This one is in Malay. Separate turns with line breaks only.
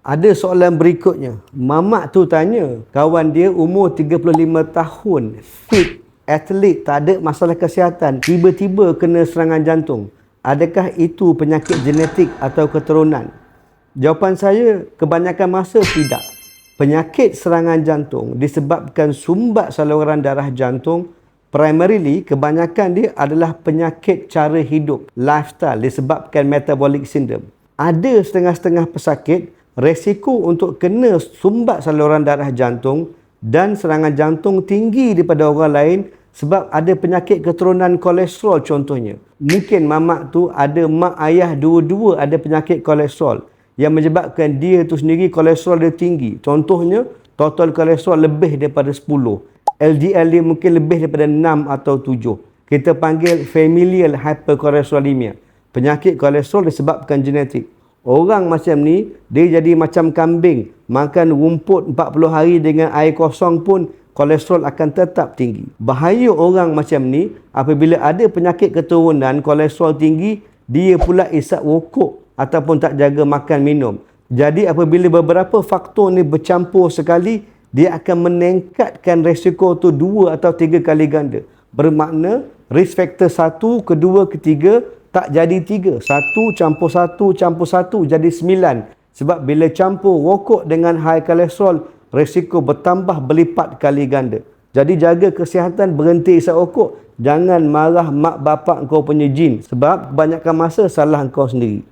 Ada soalan berikutnya. Mamak tu tanya, kawan dia umur 35 tahun, fit, atlet, tak ada masalah kesihatan, tiba-tiba kena serangan jantung. Adakah itu penyakit genetik atau keturunan? Jawapan saya, kebanyakan masa tidak. Penyakit serangan jantung disebabkan sumbat saluran darah jantung. Primarily, kebanyakan dia adalah penyakit cara hidup, lifestyle, disebabkan metabolic syndrome. Ada setengah-setengah pesakit, resiko untuk kena sumbat saluran darah jantung dan serangan jantung tinggi daripada orang lain sebab ada penyakit keturunan kolesterol contohnya. Mungkin mamak tu ada mak ayah dua-dua ada penyakit kolesterol yang menyebabkan dia tu sendiri kolesterol dia tinggi. Contohnya, total kolesterol lebih daripada 10. LDL dia mungkin lebih daripada 6 atau 7. Kita panggil familial hypercholesterolemia. Penyakit kolesterol disebabkan genetik. Orang macam ni, dia jadi macam kambing. Makan rumput 40 hari dengan air kosong pun, kolesterol akan tetap tinggi. Bahaya orang macam ni, apabila ada penyakit keturunan kolesterol tinggi, dia pula isap rokok ataupun tak jaga makan minum. Jadi apabila beberapa faktor ni bercampur sekali, dia akan meningkatkan resiko tu 2 atau 3 kali ganda. Bermakna, risk factor 1, kedua, ketiga, tak jadi 3. 1 campur 1 campur 1 jadi 9. Sebab bila campur rokok dengan high kolesterol, risiko bertambah berlipat kali ganda. Jadi jaga kesihatan, berhenti isap rokok. Jangan marah mak bapak kau punya jin. Sebab kebanyakan masa salah kau sendiri.